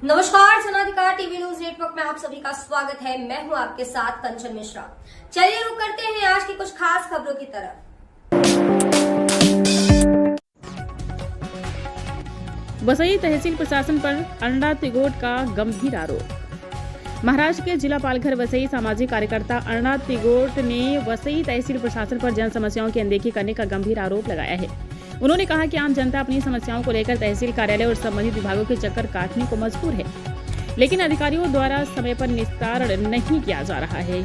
नमस्कार, जनाधिकार TV news network में आप सभी का स्वागत है। मैं हूं आपके साथ कंचन मिश्रा। चलिए रुक करते हैं आज की कुछ खास खबरों की तरफ। वसई तहसील प्रशासन पर अंडा तिगोट का गंभीर आरोप। महाराष्ट्र के जिला पालघर वसई सामाजिक कार्यकर्ता अर्णा तिगोट ने वसई तहसील प्रशासन पर जन समस्याओं की अनदेखी करने का गंभीर आरोप लगाया है। उन्होंने कहा कि आम जनता अपनी समस्याओं को लेकर तहसील कार्यालय और संबंधित विभागों के चक्कर काटने को मजबूर है, लेकिन अधिकारियों द्वारा समय पर निस्तारण नहीं किया जा रहा है।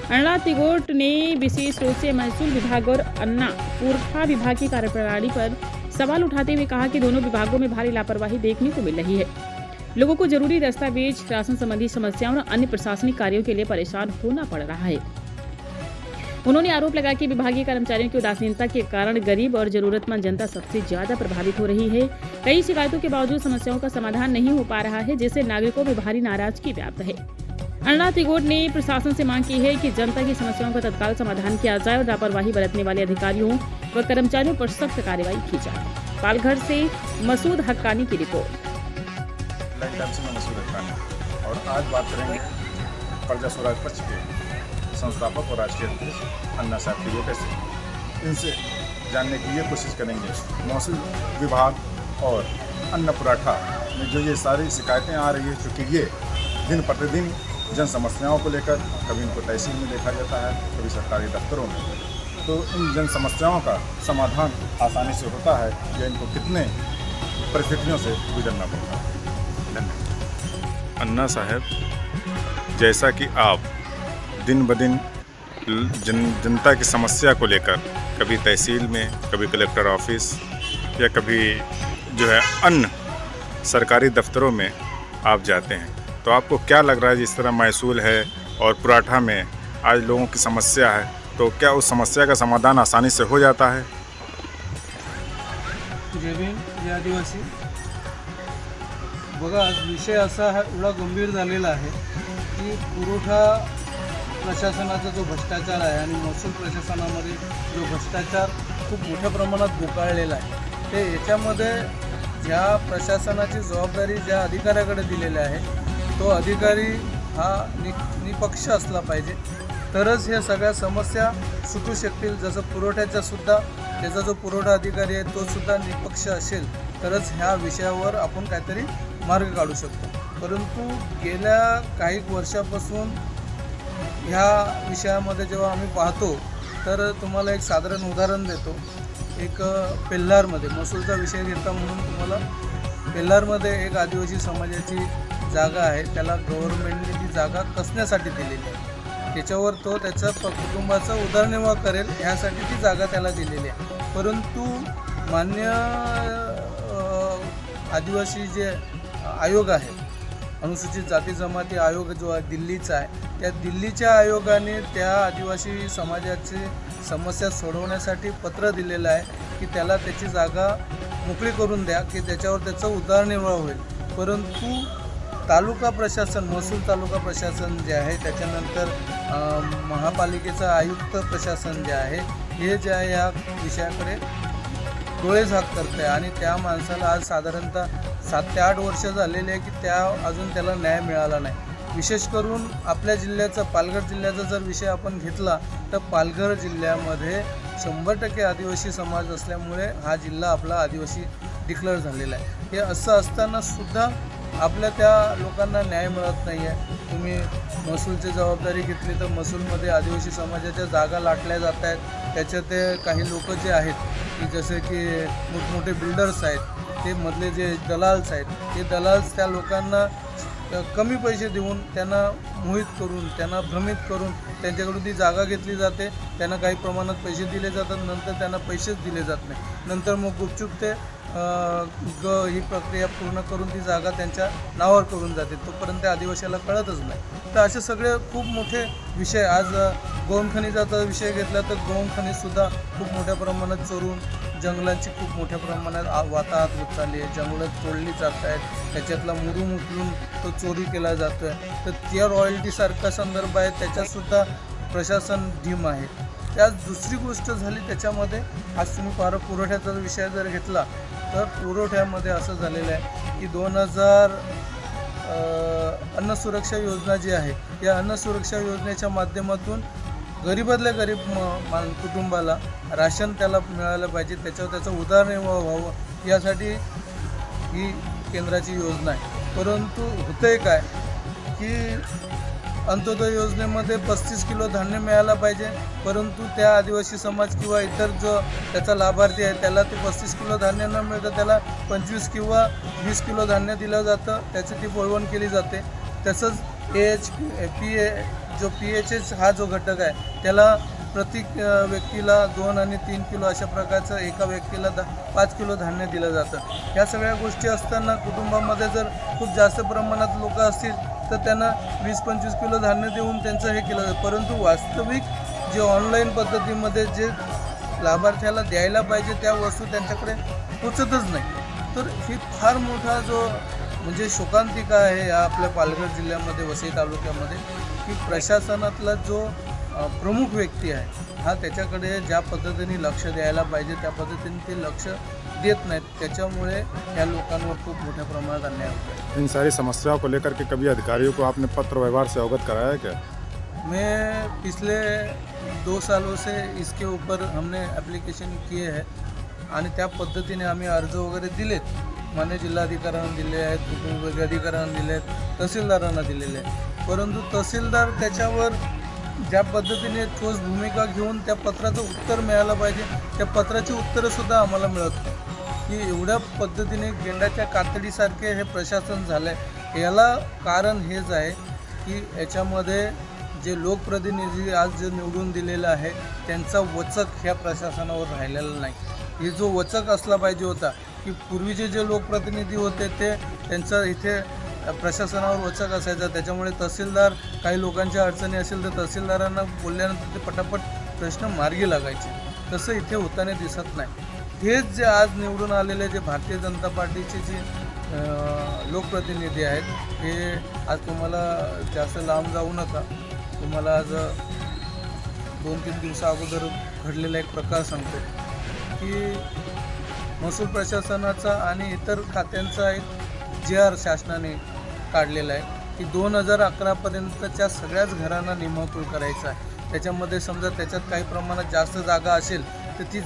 अर्णा तिगोट ने विशेष रूप से महसूल विभाग और अन्ना पुरखा विभाग की कार्यप्रणाली पर सवाल उठाते हुए कहा कि दोनों विभागों में भारी लापरवाही देखने को मिल रही है। लोगों को जरूरी दस्तावेज, राशन संबंधी समस्याओं और अन्य प्रशासनिक कार्यों के लिए परेशान होना पड़ रहा है। उन्होंने आरोप लगाया कि विभागीय कर्मचारियों की उदासीनता के कारण गरीब और जरूरतमंद जनता सबसे ज्यादा प्रभावित हो रही है। कई शिकायतों के बावजूद समस्याओं का समाधान नहीं हो पा रहा है, जिससे नागरिकों में भारी नाराजगी व्याप्त है। अर्णा तिगोट ने प्रशासन से मांग की है कि जनता की समस्याओं का तत्काल समाधान किया जाए और लापरवाही बरतने वाले अधिकारियों व कर्मचारियों पर सख्त कार्रवाई की जाए। पालघर से मसूद हक्कानी की रिपोर्ट। और आज बात करेंगे प्रजा स्वराज पक्ष के संस्थापक और राष्ट्रीय अध्यक्ष अन्ना साहब तिगोट से। इनसे जानने की ये कोशिश करेंगे महसूल विभाग और अन्न पुरवठा में जो ये सारी शिकायतें आ रही है, चूँकि ये दिन प्रतिदिन जन समस्याओं को लेकर कभी इनको तहसील में देखा जाता है, कभी सरकारी दफ्तरों में, तो इन जन समस्याओं का समाधान आसानी से होता है या इनको कितने परिस्थितियों से गुजरना पड़ता है। धन्यवाद। अन्ना साहब, जैसा कि आप दिन ब दिन जनता की समस्या को लेकर कभी तहसील में, कभी कलेक्टर ऑफिस या कभी जो है अन्य सरकारी दफ्तरों में आप जाते हैं, तो आपको क्या लग रहा है जिस तरह महसूल है और पुराठा में आज लोगों की समस्या है, तो क्या उस समस्या का समाधान आसानी से हो जाता है? जय भीम, जय आदिवासी। बघा, विषय असा एवढा गंभीर झालेला आहे की पुरवठा प्रशासनाचा जो भ्रष्टाचार आहे आणि महसूल प्रशासनामध्ये जो भ्रष्टाचार खूप मोठ्या प्रमाणात घोकाळलेला आहे, ते याच्यामध्ये ज्या प्रशासनाची जबाबदारी ज्या अधिकाऱ्याकडे दिलेली आहे, तो अधिकारी हा निपक्ष असला पाहिजे, तरच ह्या सगळ्या समस्या सुटू शकतील। जसं पुरवठ्याचा सुद्धा त्याचा जो पुरवठा अधिकारी आहे तो सुद्धा निपक्ष असेल तरच ह्या विषयावर आपण काहीतरी मार्ग काढू शकतो। परंतु गेल्या काही वर्षापासून ह्या विषयामध्ये जेव्हा आम्ही पाहतो तर तुम्हाला एक साधारण उदाहरण देतो। एक पेल्लारमध्ये महसूलचा विषय घेता म्हणून तुम्हाला पेल्लारमध्ये एक आदिवासी समाजाची जागा आहे, त्याला गव्हर्नमेंटने ती जागा कसण्यासाठी दिलेली आहे। त्याच्यावर तो त्याच्या कुटुंबाचा उदरनिर्वाह करेल ह्यासाठी ती जागा त्याला दिलेली आहे। परंतु मान्य आदिवासी जे आयोग आहे, अनुसूचित जाती जमाती आयोग जो आहे दिल्लीचा आहे, त्या दिल्लीच्या आयोगाने त्या आदिवासी समाजाची समस्या सोडवण्यासाठी पत्र दिलेलं आहे की त्याला त्याची जागा मोकळी करून द्या की त्याच्यावर त्याचा उदरनिर्वाह होईल। परंतु तालुका प्रशासन, महसूल तालुका प्रशासन जे आहे, त्याच्यानंतर महापालिकेचं आयुक्त प्रशासन जे आहे, हे जे आहे या विषयाकडे डोळेझाक करते आणि त्या माणसाला आज साधारणतः 7 ते 8 वर्ष झालेली आहे की अजून त्याला न्याय मिळाला नाही। विशेष करून आपल्या जिल्ह्याचा, पालघर जिल्ह्याचा जर विषय आपण घेतला तर पालघर जिल्ह्यामध्ये 100% आदिवासी समाज असल्यामुळे हा जिल्हा आपला आदिवासी डिक्लेअर झालेला आहे। हे असं असताना सुद्धा आपल्या त्या लोकांना न्याय मिळत नाही आहे। तुम्ही महसूलची जबाबदारी घेतली तर महसूलमध्ये आदिवासी समाजाच्या जागा लाटल्या जात आहेत। त्याच्यात ते काही लोक जे आहेत की जसे की मोठमोठे बिल्डर्स आहेत, ते मधले जे दलाल्स आहेत, ते दलाल्स त्या लोकांना कमी पैसे देऊन त्यांना मोहित करून, त्यांना भ्रमित करून त्यांच्याकडून ती जागा घेतली जाते। त्यांना काही प्रमाणात पैसे दिले जातात, नंतर त्यांना पैसेच दिले जात नाही। नंतर मग गुपचूप ते ही प्रक्रिया पूर्ण करून ती जागा त्यांच्या नावावर करून जाते, तोपर्यंत आदिवासीला कळतच नाही। तर असे सगळे खूप मोठे विषय, आज गौणखनिजाचा विषय घेतला तर गौणखनिजसुद्धा खूप मोठ्या प्रमाणात चोरून जंगलांची खूप मोठ्या प्रमाणात वाताहत होत चालली आहे, जंगलं तोडली जात आहेत, त्याच्यातला मुरूम उचलून तो चोरी केला जातो आहे। तर त्या रॉयल्टीसारखा संदर्भ आहे, त्याच्यातसुद्धा प्रशासन ढीम आहे। त्यात दुसरी गोष्ट झाली त्याच्यामध्ये, आज तुम्ही पुरवठ्याचा विषय जर घेतला तर पुरवठ्यामध्ये असं झालेलं आहे की अन्न सुरक्षा योजना जी आहे या अन्न सुरक्षा योजनेच्या माध्यमातून गरीबातल्या गरीब कुटुंबाला राशन त्याला मिळालं पाहिजे, त्याच्यावर त्याचं उदरनिर्वाह व्हावं यासाठी ही केंद्राची योजना आहे. परंतु होतंय काय की अंत्योदय योजनेमध्ये 35 किलो धान्य मिळायला पाहिजे, परंतु त्या आदिवासी समाज किंवा इतर जो त्याचा लाभार्थी आहे त्याला ते 35 किलो धान्य न मिळतं त्याला 25 किंवा 20 किलो धान्य दिलं जातं, त्याची ती वळवण केली जाते. तसंच PHS हा जो घटक आहे त्याला प्रत्येक व्यक्तीला 2 आणि 3 किलो अशा प्रकारचं एका व्यक्तीला 5 किलो धान्य दिलं जातं. ह्या सगळ्या गोष्टी असताना कुटुंबामध्ये जर खूप जास्त प्रमाणात लोक असतील तर त्यांना 20-25 किलो धान्य देऊन त्यांचं हे केलं जातं. परंतु वास्तविक जे ऑनलाईन पद्धतीमध्ये जे लाभार्थ्याला द्यायला पाहिजे त्या वस्तू त्यांच्याकडे पोचतच नाही. तर ही फार मोठा जो म्हणजे शोकांतिका आहे या आपल्या पालघर जिल्ह्यामध्ये वसई तालुक्यामध्ये की प्रशासनातला जो प्रमुख व्यक्ती आहे हा त्याच्याकडे ज्या पद्धतीने लक्ष द्यायला पाहिजे त्या पद्धतीने ते लक्ष देत नाहीत. त्याच्यामुळे या लोकांवर खूप मोठ्या प्रमाणात अन्याय होतो है. इन सारी समस्याओं को लेकर के कभी अधिकारियों को आपने पत्र व्यवहार से अवगत कराया है क्या? मैं पिछले 2 सालों से इसके ऊपर हमने ॲप्लिकेशन किए है आणि त्या पद्धतीने आम्ही अर्ज वगैरे दिलेत. मान्य जिल्हाधिकाऱ्यांना दिले आहेत, उपविभागीय अधिकाऱ्यांना दिले आहेत, तहसीलदारांना दिलेले आहेत. परंतु तहसीलदार त्याच्यावर ज्या पद्धतीने ठोस भूमिका घेऊन त्या पत्राचं उत्तर मिळालं पाहिजे त्या पत्राची उत्तरंसुद्धा आम्हाला मिळत नाही. की एवढ्या पद्धतीने गेंडाच्या कातडीसारखे हे प्रशासन झालं आहे. याला कारण हेच आहे की याच्यामध्ये जे लोकप्रतिनिधी आज जे निवडून दिलेलं आहे त्यांचा वचक ह्या प्रशासनावर राहिलेला नाही. हे जो वचक असला पाहिजे होता की पूर्वीचे जे लोकप्रतिनिधी होते ते त्यांचा इथे प्रशासनावर वचक असायचा. त्याच्यामुळे तहसीलदार काही लोकांच्या अडचणी असेल तर तहसीलदारांना बोलल्यानंतर ते पटापट प्रश्न मार्गी लागायचे. तसं इथे होताना दिसत नाही. हेच जे आज निवडून आलेले जे भारतीय जनता पार्टीचे जे लोकप्रतिनिधी आहेत हे आज तुम्हाला जास्त लांब जाऊ नका, तुम्हाला आज 2-3 दिवसाअगोदर घडलेला एक प्रकार सांगतो की महसूल प्रशासनाचा आणि इतर खात्यांचा एक JR शासनाने काढलेला आहे की 2011पर्यंतच्या सगळ्याच घरांना निमहसूल करायचा आहे. त्याच्यामध्ये समजा त्याच्यात काही प्रमाणात जास्त जागा असेल तर ती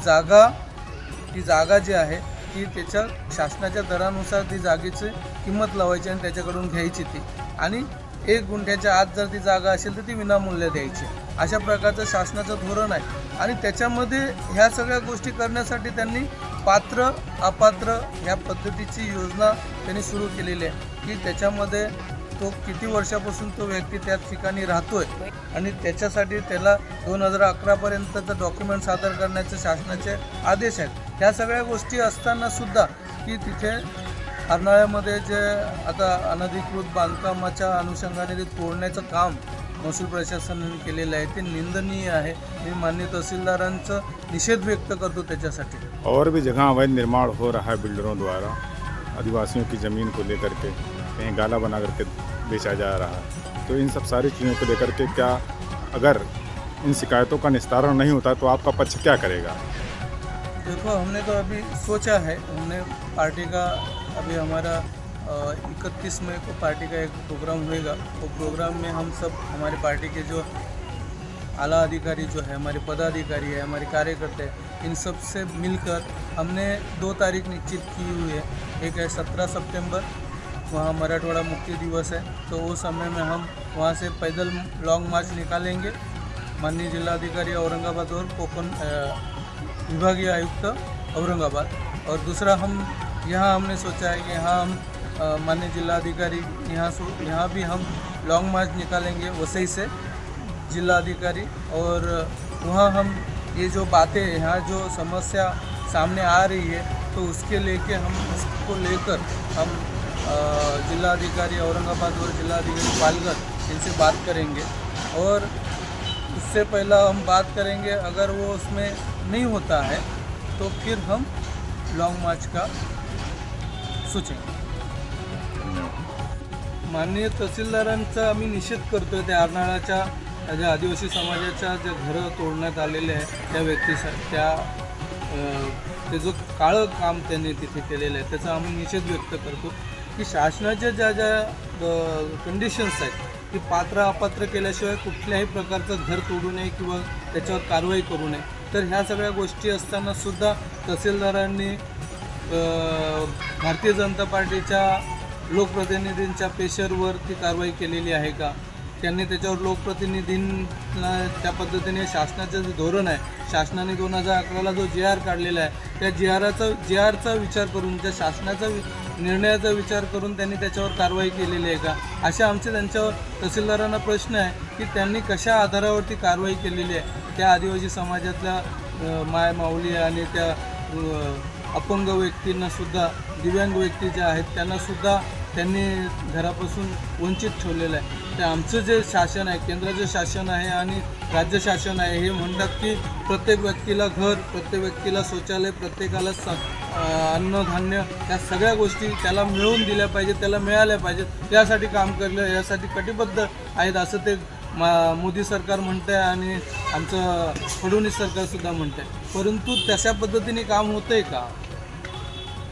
जागा जी आहे ती त्याच्या शासनाच्या दरानुसार ती जागेची किंमत लावायची आणि त्याच्याकडून घ्यायची ती, आणि 1 गुंठ्याच्या आत जर ती जागा असेल तर ती विनामूल्य द्यायची. अशा प्रकारचं शासनाचं धोरण आहे. आणि त्याच्यामध्ये ह्या सगळ्या गोष्टी करण्यासाठी त्यांनी पात्र अपात्र ह्या पद्धतीची योजना त्यांनी सुरू केलेली आहे की त्याच्यामध्ये तो किती वर्षापासून तो व्यक्ती त्या ठिकाणी राहतोय आणि त्याच्यासाठी त्याला 2011पर्यंतचं डॉक्युमेंट सादर करण्याचे शासनाचे आदेश आहेत. ह्या सगळ्या गोष्टी असतानासुद्धा की तिथे अर्नाळ्यामध्ये जे आता अनधिकृत बांधकामाच्या अनुषंगाने ते तोडण्याचं काम महसूल प्रशासनाने केलेलं आहे ते निंदनीय आहे. मी माननीय तहसीलदारांचा निषेध व्यक्त करतो त्याच्यासाठी. और भी जगह अवैध निर्माण हो रहा है बिल्डरों द्वारा, आदिवासियों की ज़मीन को लेकर के कहीं गाला बना करके बेचा जा रहा है. तो इन सब सारी चीज़ों को लेकर के क्या अगर इन शिकायतों का निस्तारण नहीं होता तो आपका पक्ष क्या करेगा? देखो, हमने तो अभी सोचा है, हमने पार्टी का अभी हमारा 31 मई को पार्टी का एक प्रोग्राम होएगा. वो प्रोग्राम में हम सब हमारे पार्टी के जो आला अधिकारी जो है, हमारे पदाधिकारी है, हमारे कार्यकर्ता है, इन सब से मिलकर हमने 2 तारीख निश्चित की हुई है. एक है 17 सितंबर, वहाँ मराठवाड़ा मुक्ति दिवस है, तो उस समय में हम वहाँ से पैदल लॉन्ग मार्च निकालेंगे. माननीय जिलाधिकारी औरंगाबाद और कोकण विभागीय आयुक्त औरंगाबाद. और दूसरा हम यहाँ हमने सोचा है कि यहाँ हम माननीय जिलाधिकारी यहाँ भी हम लॉन्ग मार्च निकालेंगे वसई से जिलाधिकारी, और वहाँ हम ये जो बातें यहाँ जो समस्या सामने आ रही है तो उसके उसको लेकर हम जिलाधिकारी औरंगाबाद और जिलाधिकारी पालघर इनसे बात करेंगे. और उससे पहला हम बात करेंगे, अगर वो उसमें नहीं होता है तो फिर हम लॉन्ग मार्च का सोचेंगे. माननीय तहसीलदारांचा आम्ही निषेध करतोय त्या अर्नाळ्याच्या ज्या आदिवासी समाजाच्या जे घरं तोडण्यात आलेले आहे त्या व्यक्तीसाठी ते जो काळं काम त्यांनी तिथे केलेलं आहे त्याचा आम्ही निषेध व्यक्त करतो की शासनाच्या ज्या कंडिशन्स आहेत की पात्र अपात्र केल्याशिवाय कुठल्याही प्रकारचं घर तोडू नये किंवा त्याच्यावर कारवाई करू नये. तर ह्या सगळ्या गोष्टी असतानासुद्धा तहसीलदारांनी भारतीय जनता पार्टीच्या लोकप्रतिनिधींच्या पेशरवर ती कारवाई केलेली आहे का? त्यांनी त्याच्यावर लोकप्रतिनिधींना त्या पद्धतीने शासनाचं जे धोरण आहे, शासनाने 2011ला जो GR काढलेला आहे त्या GRचा विचार करून, त्या शासनाचा निर्णयाचा विचार करून त्यांनी त्याच्यावर कारवाई केलेली आहे का? अशा आमचे त्यांच्यावर तहसीलदारांना प्रश्न आहे की त्यांनी कशा आधारावरती कारवाई केलेली आहे. त्या आदिवासी समाजातल्या माय माऊली आणि त्या अपंग व्यक्तींनासुद्धा, दिव्यांग व्यक्ती ज्या आहेत त्यांनासुद्धा त्यांनी घरापासून वंचित ठेवलेलं आहे. ते आमचं जे शासन आहे, केंद्राचं शासन आहे आणि राज्य शासन आहे, हे म्हणतात की प्रत्येक व्यक्तीला घर, प्रत्येक व्यक्तीला शौचालय, प्रत्येकाला अन्नधान्य, या सगळ्या गोष्टी त्याला मिळवून दिल्या पाहिजेत, त्याला मिळाल्या पाहिजेत. यासाठी काम केलं, यासाठी कटिबद्ध आहेत असं ते मोदी सरकार म्हणतं आहे आणि आमचं फडणवीस सरकारसुद्धा म्हणतं आहे. परंतु तशा पद्धतीने काम होतं आहे का?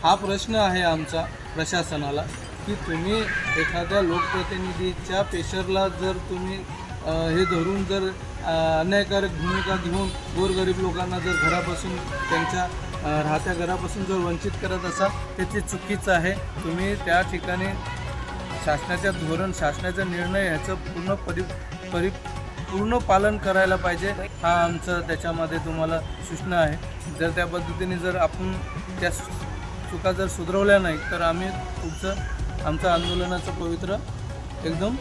हा प्रश्न आहे आमचा प्रशासनाला की तुम्ही एखाद्या लोकप्रतिनिधीच्या पेशरला जर तुम्ही हे धरून जर अन्यायकारक भूमिका घेऊन गोरगरीब लोकांना जर घरापासून, त्यांच्या राहत्या घरापासून जर वंचित करत असाल तर ते चुकीचं आहे. तुम्ही त्या ठिकाणी शासनाच्या धोरण, शासनाचा निर्णय ह्याचं पूर्ण पालन करायला पाहिजे. हा आमचं त्याच्यामध्ये तुम्हाला सूचना आहे. जर त्या पद्धतीने जर आपण त्या चुका जर सुधारवल्या नाही तर आम्ही आमचं आंदोलनाचं पवित्र एकदम